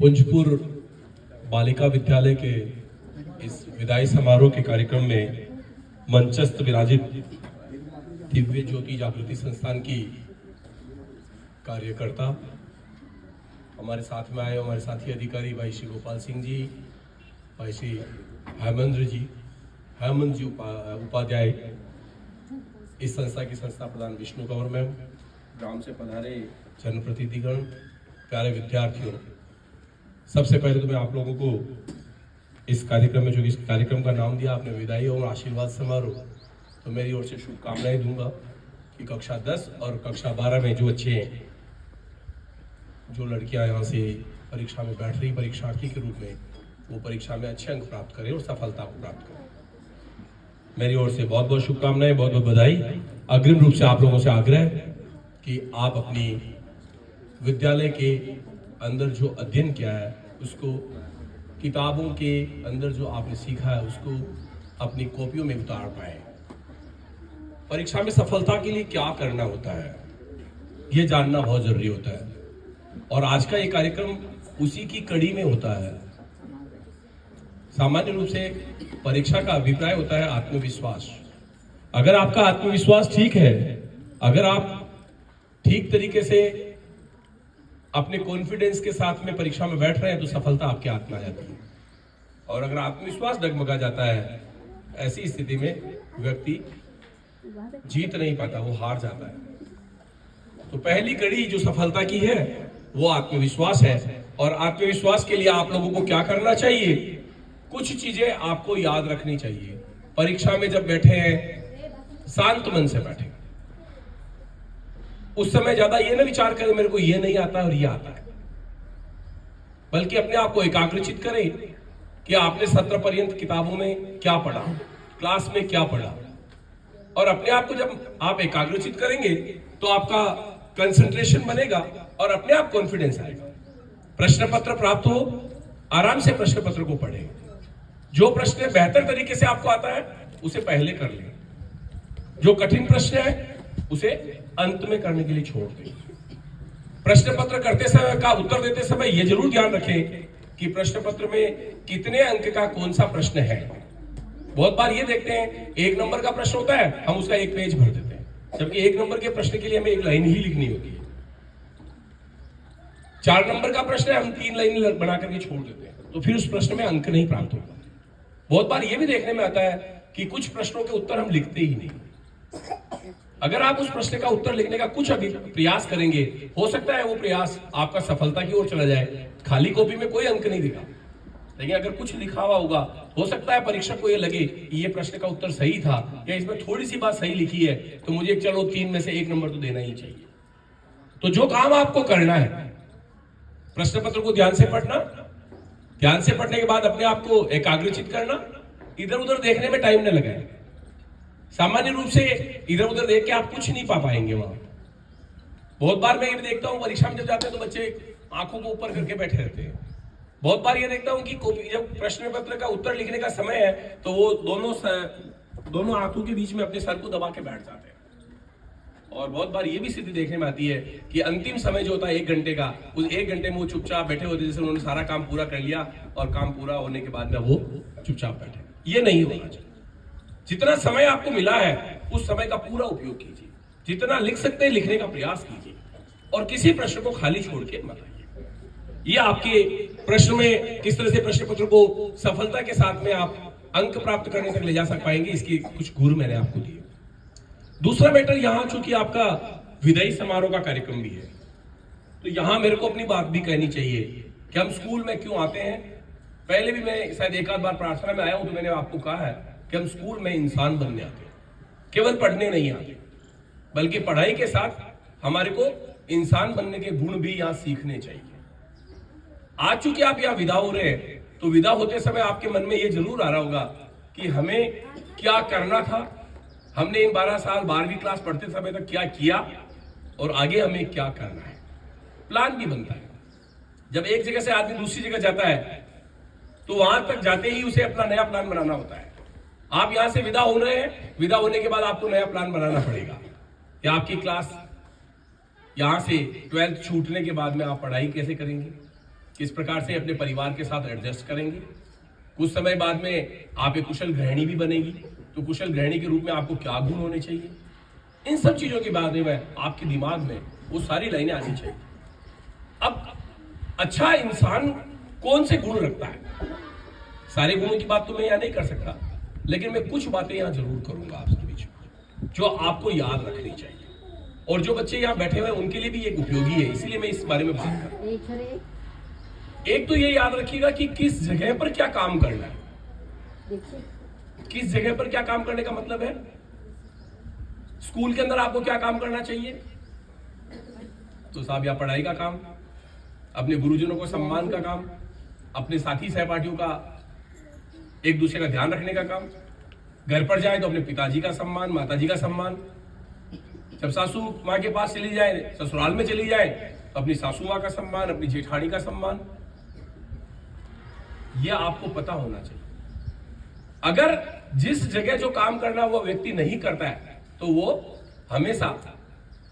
पुंजपुर बालिका विद्यालय के इस विदाई समारोह के कार्यक्रम में मंचस्थ विराजित दिव्य ज्योति जागृति संस्थान की कार्यकर्ता, हमारे साथ में आए हमारे साथी अधिकारी भाई श्री गोपाल सिंह जी, भाई श्री हेमंत जी उपाध्याय, इस संस्था की संस्था प्रधान विष्णु कौर मैम, ग्राम से पधारे जनप्रतिनिधिगण, प्यारे विद्यार्थियों, सबसे पहले तो मैं आप लोगों को इस कार्यक्रम में, जो इस कार्यक्रम का नाम दिया आपने विदाई और आशीर्वाद समारोह, तो मेरी ओर से शुभकामनाएं दूंगा कि कक्षा 10 और कक्षा 12 में जो बच्चे हैं, जो लड़कियां यहाँ से परीक्षा में बैठ रही परीक्षार्थी के रूप में, वो परीक्षा में अच्छे अंक प्राप्त करें और सफलता को प्राप्त करें। मेरी ओर से बहुत बहुत शुभकामनाएं, बहुत बहुत बधाई। अग्रिम रूप से आप लोगों से आग्रह कि आप अपनी विद्यालय के अंदर जो अध्ययन किया है उसको, किताबों के अंदर जो आपने सीखा है उसको अपनी कॉपियों में उतार पाए। परीक्षा में सफलता के लिए क्या करना होता है ये जानना बहुत जरूरी होता है, और आज का ये कार्यक्रम उसी की कड़ी में होता है। सामान्य रूप से परीक्षा का अभिप्राय होता है आत्मविश्वास। अगर आपका आत्मविश्वास ठीक है, अगर आप ठीक तरीके से अपने कॉन्फिडेंस के साथ में परीक्षा में बैठ रहे हैं, तो सफलता आपके हाथ में आ जाती है। और अगर आत्मविश्वास डगमगा जाता है, ऐसी स्थिति में व्यक्ति जीत नहीं पाता, वो हार जाता है। तो पहली कड़ी जो सफलता की है वो आत्मविश्वास है, और आत्मविश्वास के लिए आप लोगों को क्या करना चाहिए, कुछ चीजें आपको याद रखनी चाहिए। परीक्षा में जब बैठे हैं, शांत मन से बैठे। उस समय ज्यादा ये ना विचार करें मेरे को ये नहीं आता और ये आता है, बल्कि अपने आप को एकाग्रचित करें कि आपने सत्र पर्यंत किताबों में क्या पढ़ा, क्लास में क्या पढ़ा। और अपने आप को जब आप एकाग्रचित करेंगे तो आपका कंसंट्रेशन बनेगा और अपने आप कॉन्फिडेंस आएगा। प्रश्न पत्र प्राप्त हो, आराम से प्रश्न पत्र को पढ़ें। जो प्रश्न बेहतर तरीके से आपको आता है उसे पहले कर लें, जो कठिन प्रश्न है उसे अंत में करने के लिए छोड़ दें। प्रश्न पत्र करते समय का उत्तर देते समय यह जरूर ध्यान रखें कि प्रश्न पत्र में कितने अंक का कौन सा प्रश्न है। बहुत बार ये देखते हैं 1 नंबर का प्रश्न होता है, हम उसका 1 पेज भर देते हैं, जबकि 1 नंबर के प्रश्न के लिए हमें 1 लाइन ही लिखनी होती है। 4 नंबर का प्रश्न है, हम 3 लाइन बना करके छोड़ देते हैं, तो फिर उस प्रश्न में अंक नहीं प्राप्त होगा। बहुत बार यह भी देखने में आता है कि कुछ प्रश्नों के उत्तर हम लिखते ही नहीं। अगर आप उस प्रश्न का उत्तर लिखने का कुछ अभी प्रयास करेंगे, हो सकता है वो प्रयास आपका सफलता की ओर चला जाए। खाली कॉपी में कोई अंक नहीं दिखा, लेकिन अगर कुछ लिखा हुआ होगा, हो सकता है परीक्षक को ये लगे कि ये प्रश्न का उत्तर सही था या इसमें थोड़ी सी बात सही लिखी है, तो मुझे चलो 3 में से 1 नंबर तो देना ही चाहिए। तो जो काम आपको करना है, प्रश्न पत्र को ध्यान से पढ़ना, ध्यान से पढ़ने के बाद अपने आप को एकाग्रचित करना, इधर उधर देखने में टाइम न लगाए। सामान्य रूप से इधर उधर देख के आप कुछ नहीं पा पाएंगे वहां। बहुत बार मैं ये भी देखता हूं, परीक्षा में जब जाते हैं तो बच्चे आंखों को ऊपर करके बैठे रहते हैं। बहुत बार ये देखता हूं कि जब प्रश्न पत्र का उत्तर लिखने का समय है तो वो दोनों आंखों के बीच में अपने सर को दबा के बैठ जाते हैं। और बहुत बार ये भी स्थिति देखने में आती है कि अंतिम समय जो होता है 1 घंटे का, उस 1 घंटे में वो चुपचाप बैठे होते, जैसे उन्होंने सारा काम पूरा कर लिया और काम पूरा होने के बाद में वो चुपचाप बैठे। ये नहीं होना चाहिए। जितना समय आपको मिला है उस समय का पूरा उपयोग कीजिए, जितना लिख सकते हैं लिखने का प्रयास कीजिए, और किसी प्रश्न को खाली छोड़ के मत आइए। ये आपके प्रश्न में किस तरह से प्रश्न पत्र को सफलता के साथ में आप अंक प्राप्त करने तक ले जा पाएंगे, इसकी कुछ गुर मैंने आपको दिए। दूसरा मैटर, यहां चूंकि आपका विदाई समारोह का कार्यक्रम भी है, तो यहां मेरे को अपनी बात भी कहनी चाहिए कि हम स्कूल में क्यों आते हैं। पहले भी मैं शायद 1 आध बार प्रार्थना में आया हूं तो मैंने आपको कहा है कि हम स्कूल में इंसान बनने आते हैं, केवल पढ़ने नहीं आते, बल्कि पढ़ाई के साथ हमारे को इंसान बनने के गुण भी यहां सीखने चाहिए। आज चूंकि आप यहां विदा हो रहे हैं, तो विदा होते समय आपके मन में यह जरूर आ रहा होगा कि हमें क्या करना था, हमने इन 12 साल 12वीं क्लास पढ़ते समय तक क्या किया और आगे हमें क्या करना है। प्लान भी बनता है। जब एक जगह से आदमी दूसरी जगह जाता है तो वहां तक जाते ही उसे अपना नया प्लान बनाना होता है। आप यहां से विदा हो रहे हैं, विदा होने के बाद आपको नया प्लान बनाना पड़ेगा कि आपकी क्लास यहां से 12th छूटने के बाद में आप पढ़ाई कैसे करेंगे, किस प्रकार से अपने परिवार के साथ एडजस्ट करेंगे। कुछ समय बाद में आप एक कुशल गृहिणी भी बनेगी, तो कुशल गृहिणी के रूप में आपको क्या गुण होने चाहिए, इन सब चीजों के बारे में आपके दिमाग में वो सारी लाइनें आनी चाहिए। अब अच्छा इंसान कौन से गुण रखता है, सारे गुणों की बात तो मैं यहां नहीं कर सकता, लेकिन मैं कुछ बातें यहां जरूर करूंगा आपके बीच में जो आपको याद रखनी चाहिए, और जो बच्चे यहां बैठे हुए हैं उनके लिए भी ये उपयोगी है, इसीलिए मैं इस बारे में बात कर रहा हूं। एक तो ये याद रखिएगा कि किस जगह पर क्या काम करना है। किस जगह पर क्या काम करने का मतलब है, स्कूल के अंदर आपको क्या काम करना चाहिए, तो साहब या पढ़ाई का काम, अपने गुरुजनों को सम्मान का काम, अपने साथी सहपाठियों का एक दूसरे का ध्यान रखने का काम। घर पर जाए तो अपने पिताजी का सम्मान, माताजी का सम्मान। जब सासू माँ के पास चली जाए, ससुराल में चली जाए, तो अपनी सासू माँ का सम्मान, अपनी जेठानी का सम्मान, यह आपको पता होना चाहिए। अगर जिस जगह जो काम करना वो व्यक्ति नहीं करता है तो वो हमेशा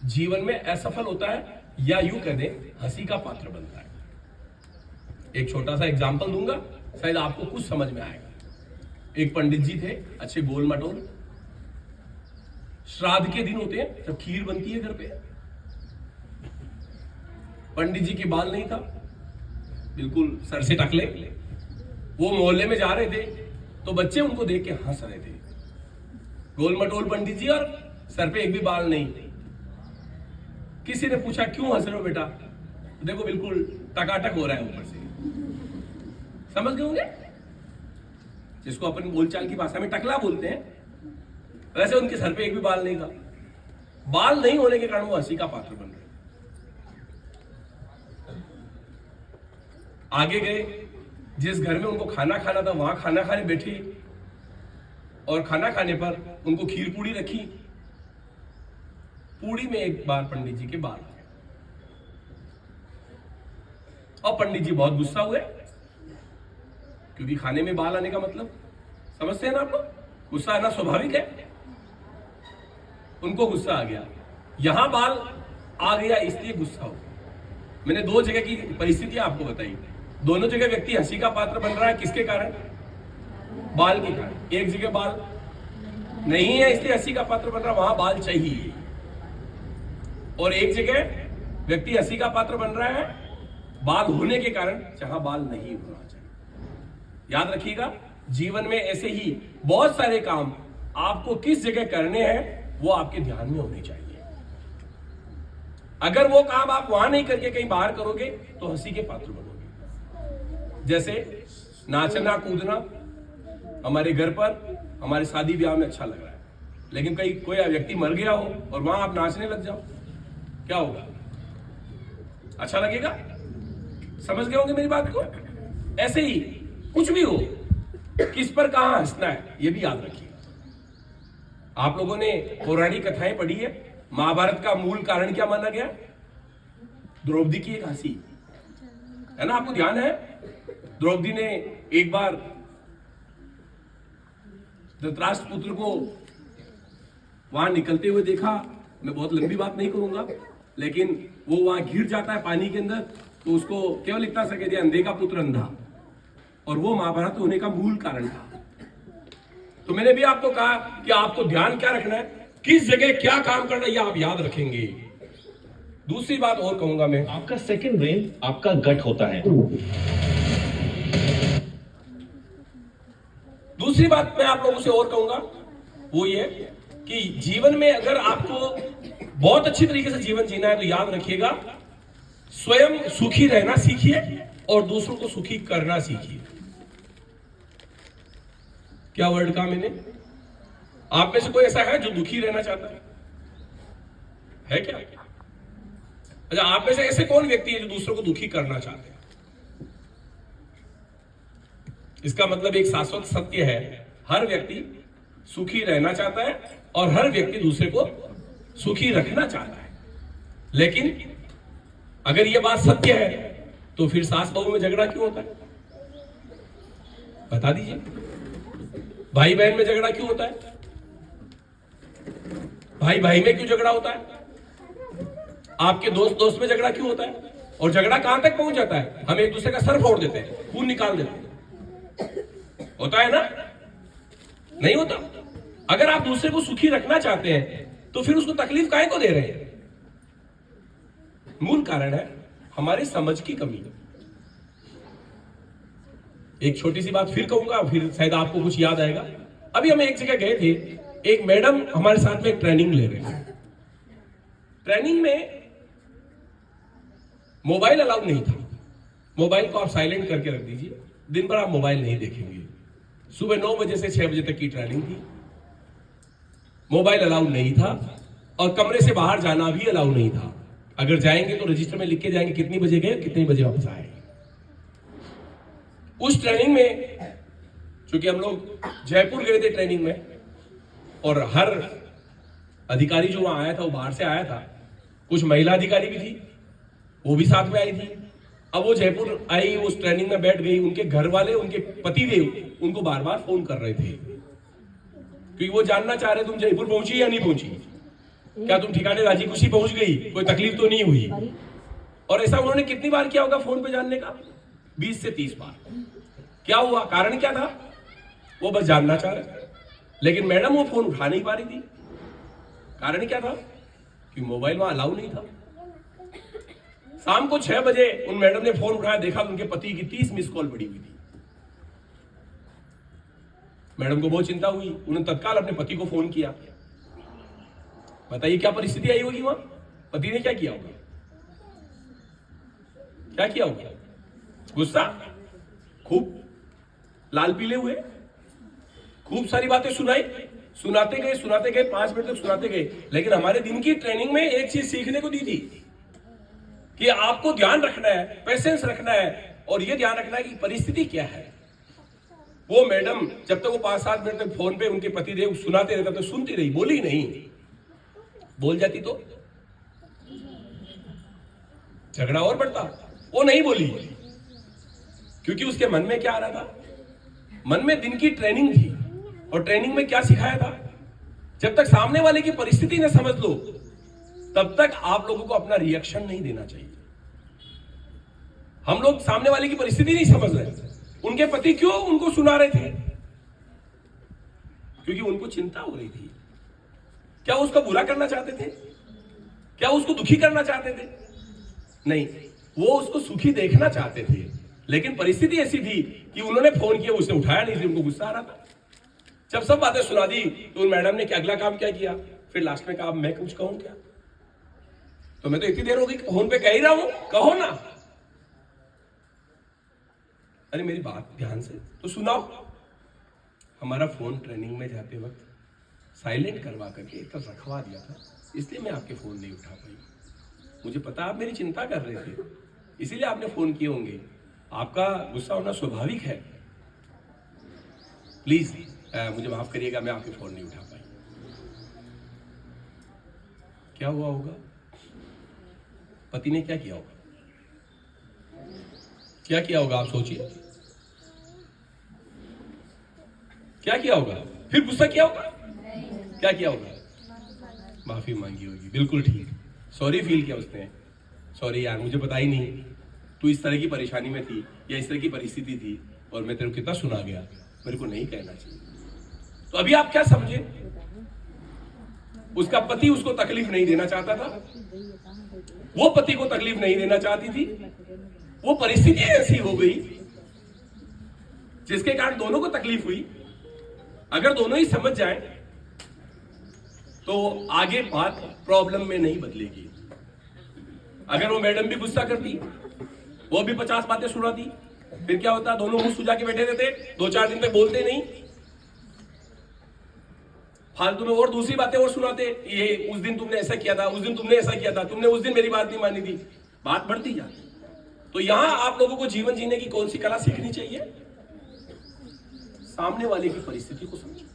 जीवन में असफल होता है, या यूं कह दें हंसी का पात्र बनता है। एक छोटा सा एग्जांपल दूंगा, शायद आपको कुछ समझ में आएगा। एक पंडित जी थे, अच्छे गोल मटोल। श्राद्ध के दिन होते हैं जब खीर बनती है घर पे, पंडित जी के बाल नहीं था, बिल्कुल सर से टकले। वो मोहल्ले में जा रहे थे तो बच्चे उनको देख के हंस रहे थे, गोल मटोल पंडित जी और सर पे एक भी बाल नहीं। किसी ने पूछा क्यों हंस रहे हो बेटा, तो देखो बिल्कुल टकाटक हो रहा है ऊपर से। समझ गए होंगे, जिसको अपन बोलचाल की भाषा में टकला बोलते हैं, वैसे उनके सर पे एक भी बाल नहीं था। बाल नहीं होने के कारण वो हंसी का पात्र बन रहे। आगे गए, जिस घर में उनको खाना खाना था वहां खाना खाने बैठे, और खाना खाने पर उनको खीर पूड़ी रखी। पूड़ी में एक बार पंडित जी के बाल आ गए, और पंडित जी बहुत गुस्सा हुए, क्योंकि खाने में बाल आने का मतलब समझते हैं ना आप लोग, गुस्सा आना स्वाभाविक है। उनको गुस्सा आ गया, यहां बाल आ गया इसलिए गुस्सा हो गया। मैंने दो जगह की परिस्थितियां आपको बताई, दोनों जगह व्यक्ति हंसी का पात्र बन रहा है, किसके कारण, बाल के कारण। एक जगह बाल नहीं है इसलिए हंसी का पात्र बन रहा, वहां बाल चाहिए। और एक जगह व्यक्ति हंसी का पात्र बन रहा है बाल होने के कारण, जहां बाल नहीं होना चाहिए। याद रखिएगा, जीवन में ऐसे ही बहुत सारे काम आपको किस जगह करने हैं वो आपके ध्यान में होने चाहिए। अगर वो काम आप वहां नहीं करके कहीं बाहर करोगे तो हंसी के पात्र बनोगे। जैसे नाचना कूदना हमारे घर पर, हमारे शादी ब्याह में अच्छा लग रहा है, लेकिन कहीं कोई व्यक्ति मर गया हो और वहां आप नाचने लग जाओ, क्या होगा, अच्छा लगेगा? समझ गए होंगे मेरी बात को। ऐसे ही कुछ भी हो, किस पर कहां हंसना है ये भी याद रखिए। आप लोगों ने पौराणिक कथाएं पढ़ी है, महाभारत का मूल कारण क्या माना गया, द्रौपदी की एक हंसी, है ना, आपको ध्यान है। द्रौपदी ने एक बार धृतराष्ट्र पुत्र को वहां निकलते हुए देखा। मैं बहुत लंबी बात नहीं करूंगा, लेकिन वो वहां गिर जाता है पानी के अंदर, तो उसको केवल इतना सा कह दिया, अंधे का पुत्र अंधा, और वो महाभारत होने का मूल कारण था। तो मैंने भी आपको कहा कि आपको ध्यान क्या रखना है, किस जगह क्या काम करना है, ये आप याद रखेंगे। दूसरी बात और कहूंगा मैं, आपका सेकंड ब्रेन आपका गट होता है। दूसरी बात मैं आप लोगों से और कहूंगा वो ये कि जीवन में अगर आपको बहुत अच्छी तरीके से जीवन जीना है तो याद रखिएगा, स्वयं सुखी रहना सीखिए और दूसरों को सुखी करना सीखिए। क्या वर्ड कहा मैंने? आप में से कोई ऐसा है जो दुखी रहना चाहता है क्या? अच्छा, आप में से ऐसे कौन व्यक्ति है जो दूसरों को दुखी करना चाहते हैं? इसका मतलब एक शाश्वत सत्य है, हर व्यक्ति सुखी रहना चाहता है और हर व्यक्ति दूसरे को सुखी रखना चाहता है। लेकिन अगर यह बात सत्य है तो फिर सास बहू में झगड़ा क्यों होता है? बता दीजिए। भाई बहन में झगड़ा क्यों होता है? भाई भाई में क्यों झगड़ा होता है? आपके दोस्त दोस्त में झगड़ा क्यों होता है? और झगड़ा कहां तक पहुंच जाता है, हम एक दूसरे का सर फोड़ देते हैं, खून निकाल देते हैं। होता है ना? नहीं होता? अगर आप दूसरे को सुखी रखना चाहते हैं तो फिर उसको तकलीफ काहे को दे रहे हैं? मूल कारण है हमारी समझ की कमी। एक छोटी सी बात फिर कहूंगा, फिर शायद आपको कुछ याद आएगा। अभी हम एक जगह गए थे, एक मैडम हमारे साथ में एक ट्रेनिंग ले रहे थे। ट्रेनिंग में मोबाइल अलाउड नहीं था। मोबाइल को आप साइलेंट करके रख दीजिए, दिन भर आप मोबाइल नहीं देखेंगे। सुबह 9 बजे से 6 बजे तक की ट्रेनिंग थी। मोबाइल अलाउड नहीं था और कमरे से बाहर जाना भी अलाउड नहीं था। अगर जाएंगे तो रजिस्टर में लिख के जाएंगे कितनी बजे गए, कितने बजे वापस आए। उस ट्रेनिंग में चूंकि हम लोग जयपुर गए थे ट्रेनिंग में, और हर अधिकारी जो वहां आया था वो बाहर से आया था, कुछ महिला अधिकारी भी थी, वो भी साथ में आई थी। अब वो जयपुर आई, उस ट्रेनिंग में बैठ गई, उनके घर वाले, उनके पति देव उनको बार बार फोन कर रहे थे, क्योंकि वो जानना चाह रहे तुम जयपुर पहुंची या नहीं पहुंची, क्या तुम ठिकाने राजी खुशी पहुंच गई, कोई तकलीफ तो नहीं हुई। और ऐसा उन्होंने कितनी बार किया होगा फोन पे जानने का? 20 से 30 बार। क्या हुआ? कारण क्या था? वो बस जानना चाह रहे, लेकिन मैडम वो फोन उठा नहीं पा रही थी। कारण क्या था? कि मोबाइल वहां अलाउ नहीं था। शाम को 6 बजे उन मैडम ने फोन उठाया, देखा उनके पति की 30 मिस कॉल पड़ी हुई थी। मैडम को बहुत चिंता हुई, उन्होंने तत्काल अपने पति को फोन किया। बताइए क्या परिस्थिति आई होगी वहां? पति ने क्या किया होगा? क्या किया होगा? गुस्सा, खूब लाल पीले हुए, खूब सारी बातें सुनाई, सुनाते गए 5 मिनट तक सुनाते गए। लेकिन हमारे दिन की ट्रेनिंग में एक चीज सीखने को दी थी कि आपको ध्यान रखना है, पेशेंस रखना है, और यह ध्यान रखना है कि परिस्थिति क्या है। वो मैडम जब तक वो 5-7 मिनट तक फोन पे उनके पतिदेव सुनाते रहते, तो सुनती रही, बोली नहीं। बोल जाती तो झगड़ा और बढ़ता। वो नहीं बोली, क्योंकि उसके मन में क्या आ रहा था? मन में दिन की ट्रेनिंग थी, और ट्रेनिंग में क्या सिखाया था? जब तक सामने वाले की परिस्थिति न समझ लो, तब तक आप लोगों को अपना रिएक्शन नहीं देना चाहिए। हम लोग सामने वाले की परिस्थिति नहीं समझ रहे। उनके पति क्यों उनको सुना रहे थे? क्योंकि उनको चिंता हो रही थी। क्या उसका बुरा करना चाहते थे? क्या उसको दुखी करना चाहते थे? नहीं, वो उसको सुखी देखना चाहते थे। लेकिन परिस्थिति ऐसी थी कि उन्होंने फोन किया, उसने उठाया नहीं, इसलिए उनको गुस्सा आ रहा था। जब सब बातें सुना दी तो उन मैडम ने क्या अगला काम क्या किया? फिर लास्ट में कहा मैं कुछ कहूं क्या? तो मैं तो इतनी देर हो गई फोन पे कह ही रहा हूं, कहो ना। अरे मेरी बात ध्यान से तो सुनाओ। हमारा फोन ट्रेनिंग में जाते वक्त साइलेंट करवा करके एक तरफ रखवा दिया था, इसलिए मैं आपके फोन नहीं उठा पाई। मुझे पता आप मेरी चिंता कर रहे थे, इसीलिए आपने फोन किए होंगे। आपका गुस्सा होना स्वाभाविक है। प्लीज मुझे माफ करिएगा, मैं आपके फोन नहीं उठा पाई। क्या हुआ होगा? पति ने क्या किया होगा? क्या किया होगा? आप सोचिए, क्या किया होगा? फिर गुस्सा किया होगा? क्या किया होगा? माफी मांगी होगी, बिल्कुल ठीक। सॉरी फील किया उसने, सॉरी यार मुझे पता ही नहीं, तू इस तरह की परेशानी में थी या इस तरह की परिस्थिति थी और मैं तेरे को कितना सुना गया, मेरे को नहीं कहना चाहिए। तो अभी आप क्या समझे? उसका पति उसको तकलीफ नहीं देना चाहता था, वो पति को तकलीफ नहीं देना चाहती थी। वो परिस्थिति ऐसी हो गई जिसके कारण दोनों को तकलीफ हुई। अगर दोनों ही समझ जाएं तो आगे बात प्रॉब्लम में नहीं बदलेगी। अगर वो मैडम भी गुस्सा करती, वो भी 50 बातें सुनाती, फिर क्या होता? दोनों मुंह सुजा के बैठे रहते, 2-4 दिन तक बोलते नहीं, फालतू में और दूसरी बातें और सुनाते। ये उस दिन तुमने ऐसा किया था, उस दिन तुमने ऐसा किया था, तुमने उस दिन मेरी बात नहीं मानी थी, बात बढ़ती जाती। तो यहां आप लोगों को जीवन जीने की कौन सी कला सीखनी चाहिए? सामने वाले की परिस्थिति को समझो।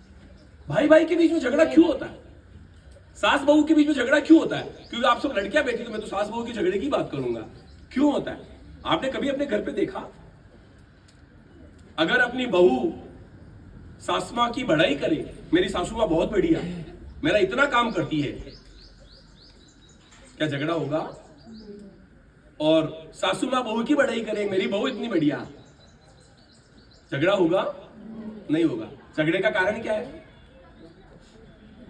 भाई भाई के बीच में झगड़ा क्यों होता है? सास बहू के बीच में झगड़ा क्यों होता है? क्योंकि आप सब लड़कियां बैठी, तो मैं तो सास बहू के झगड़े की बात करूंगा। क्यों होता है? आपने कभी अपने घर पे देखा? अगर अपनी बहू सासू मां की बड़ाई करे, मेरी सासू मां बहुत बढ़िया, मेरा इतना काम करती है, क्या झगड़ा होगा? और सासू माँ बहू की बढ़ाई करे, मेरी बहू इतनी बढ़िया, झगड़ा होगा? नहीं होगा। झगड़े का कारण क्या है?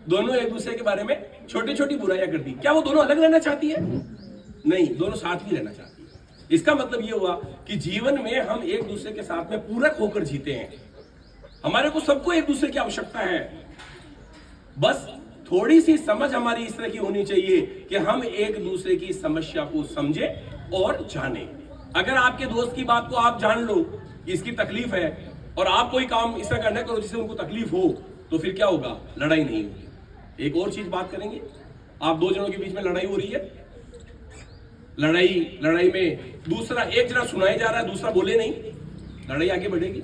दोनों एक दूसरे के बारे में छोटी छोटी बुराइयां करती। क्या वो दोनों अलग रहना चाहती है? नहीं, दोनों साथ ही रहना चाहती है। इसका मतलब ये हुआ कि जीवन में हम एक दूसरे के साथ में पूरक होकर जीते हैं। हमारे को सबको एक दूसरे की आवश्यकता है, बस थोड़ी सी समझ हमारी इस तरह की होनी चाहिए कि हम एक दूसरे की समस्या को समझे और जाने। अगर आपके दोस्त की बात को आप जान लो कि इसकी तकलीफ है और आप कोई काम इस तरह करना करो जिससे उनको तकलीफ हो, तो फिर क्या होगा? लड़ाई नहीं होगी। एक और चीज बात करेंगे, आप दो जनों के बीच में लड़ाई हो रही है, लड़ाई में दूसरा, एक जना सुनाई जा रहा है, दूसरा बोले नहीं, लड़ाई आगे बढ़ेगी?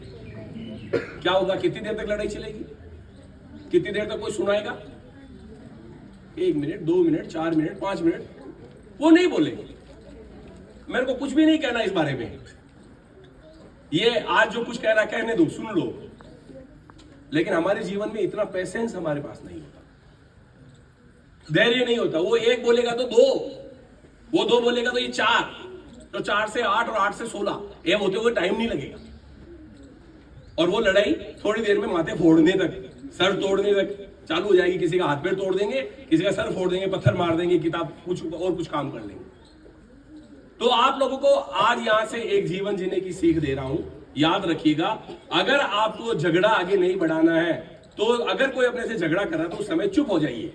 क्या होगा? कितनी देर तक लड़ाई चलेगी? कितनी देर तक कोई सुनाएगा? 1 मिनट, 2 मिनट, 4 मिनट, 5 मिनट, वो नहीं बोले। मेरे को कुछ भी नहीं कहना इस बारे में, ये आज जो कुछ कह रहा है कहने दो, सुन लो। लेकिन हमारे जीवन में इतना पेशेंस हमारे पास नहीं होता, धैर्य नहीं होता। वो एक बोलेगा तो 2, वो 2 बोलेगा तो ये 4, तो 4 से 8 और 8 से 16, ये होते हुए टाइम नहीं लगेगा। और वो लड़ाई थोड़ी देर में माथे फोड़ने तक, सर तोड़ने तक चालू हो जाएगी। किसी का हाथ पैर तोड़ देंगे, किसी का सर फोड़ देंगे, पत्थर मार देंगे, किताब कुछ काम कर लेंगे। तो आप लोगों को आज यहां से एक जीवन जीने की सीख दे रहा हूं। याद रखिएगा, अगर आपको झगड़ा आगे नहीं बढ़ाना है, तो अगर कोई अपने से झगड़ा कर रहा है तो उस समय चुप हो जाइए।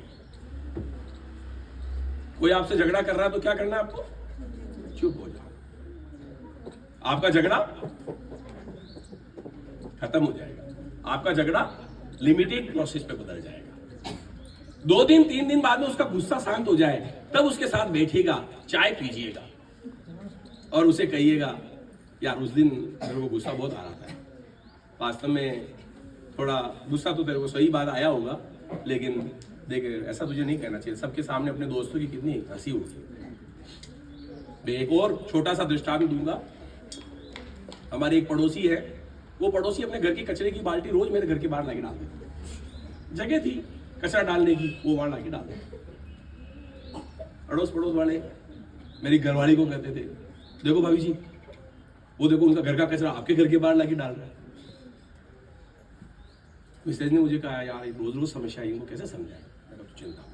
कोई आपसे झगड़ा कर रहा है तो क्या करना है आपको? चुप हो जाओ। आपका झगड़ा खत्म हो जाएगा, आपका झगड़ा लिमिटेड प्रोसेस पे बदल जाएगा। 2 दिन 3 दिन बाद में उसका गुस्सा शांत हो जाए, तब उसके साथ बैठिएगा, चाय पीजिएगा और उसे कहिएगा, यार उस दिन मेरे को गुस्सा बहुत आ रहा था, वास्तव में थोड़ा गुस्सा तो तेरे को सही बात आया होगा, लेकिन देख ऐसा तुझे नहीं कहना चाहिए। सबके सामने अपने दोस्तों की कितनी हंसी होगी। मैं एक और छोटा सा दृष्टांत दूंगा। हमारे एक पड़ोसी है, वो पड़ोसी अपने घर की कचरे की बाल्टी रोज मेरे घर के बाहर लाके डाल देते। जगह थी कचरा डालने की, वो वहां लाके डाल देते। अड़ोस पड़ोस वाले मेरी घरवाली को कहते थे, देखो भाभी जी, वो देखो उनका घर का कचरा आपके घर के बाहर लाके डाल रहा है। मिसेज ने मुझे कहा, यार रोज रोज समस्या है, इनको कैसे समझाएं? मैंने तो चिंता।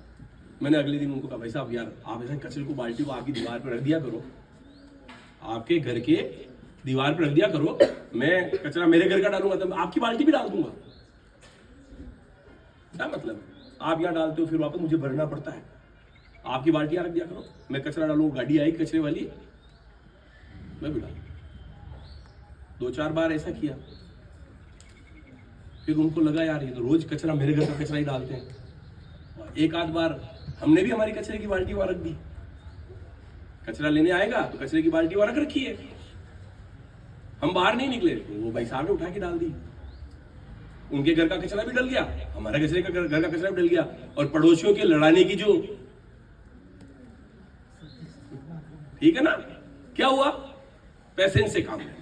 मैंने अगले दिन उनको कहा, भाई साहब यार आप ऐसा कचरे को बाल्टी को आपकी दीवार पर रख दिया करो, आपके घर के दीवार पर रख दिया करो, मैं कचरा मेरे घर का डालूंगा तो आपकी बाल्टी भी डाल दूंगा। क्या मतलब? आप यहाँ डालते हो फिर वापस मुझे भरना पड़ता है, आपकी बाल्टी यहाँ रख दिया करो, मैं कचरा डालूंगा, गाड़ी आएगी कचरे वाली, मैं भी डालूंगा। 2-4 बार ऐसा किया, फिर उनको लगा यार ये तो रोज कचरा मेरे घर का कचरा ही डालते हैं। एक आध बार हमने भी हमारी कचरे की बाल्टी वहां रख दी। कचरा लेने आएगा तो कचरे की बाल्टी वहां रख रखी है, हम बाहर नहीं निकले तो वो भाई साहब ने उठा के डाल दी। उनके घर का कचरा भी डल गया, हमारे कचरे का घर का कचरा भी डल गया, और पड़ोसियों के लड़ाने की जो, ठीक है ना, क्या हुआ? पैसेंस से काम है।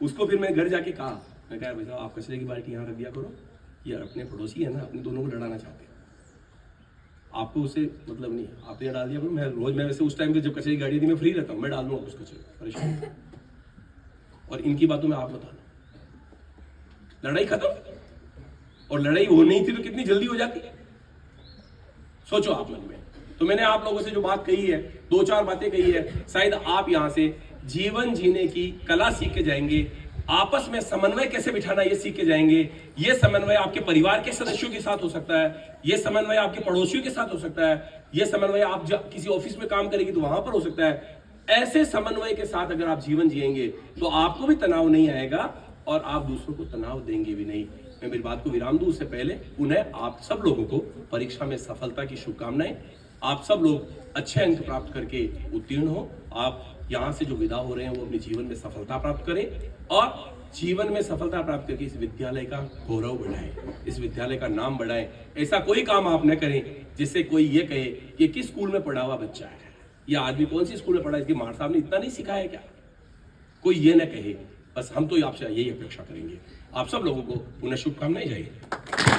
उसको फिर मैं घर जाके कहा, मैं कहा भाई साहब आप कचरे की बाल्टी यहाँ रख दिया करो, ये अपने पड़ोसी है ना, अपने दोनों को लड़ाना चाहते हैं, आपको उससे मतलब नहीं है, आप ये डाल दिया करो। मैं वैसे उस टाइम पे जब कचरे की गाड़ी थी मैं फ्री रहता हूँ, मैं डाल दूंगा उस कचरे, परेशान। और इनकी बातों में आप बताना, लड़ाई खत्म। और लड़ाई हो नहीं थी तो कितनी जल्दी हो जाती, सोचो आप मन में। तो मैंने आप लोगों से जो बात कही है, 2-4 बातें कही है, शायद आप यहां से जीवन जीने की कला सीख के जाएंगे, आपस में समन्वय कैसे बिठाना ये सीख के जाएंगे। ये समन्वय आपके परिवार के सदस्यों के साथ हो सकता है, ये समन्वय आपके पड़ोसियों के साथ हो सकता है, ये समन्वय आप किसी ऑफिस में काम करेंगे तो वहां पर हो सकता है। ऐसे समन्वय के साथ अगर आप जीवन जिएंगे तो आपको भी तनाव नहीं आएगा और आप दूसरों को तनाव देंगे भी नहीं। मैं मेरी बात को विराम दूं उससे पहले पुनः आप सब लोगों को परीक्षा में सफलता की शुभकामनाएं। आप सब लोग अच्छे अंक प्राप्त करके उत्तीर्ण हो। आप यहाँ से जो विदा हो रहे हैं वो अपने जीवन में सफलता प्राप्त करें और जीवन में सफलता प्राप्त करके इस विद्यालय का गौरव बढ़ाएं, इस विद्यालय का नाम बढ़ाएं। ऐसा कोई काम आप न करें जिससे कोई ये कहे कि किस स्कूल में पढ़ा हुआ बच्चा है, या आदमी कौन सी स्कूल में पढ़ा, इसकी मार साहब ने इतना नहीं सिखाया क्या, कोई ये न कहे। बस हम तो आपसे यही अपेक्षा करेंगे। आप सब लोगों को पुनः शुभकामनाएं। जय हिंद।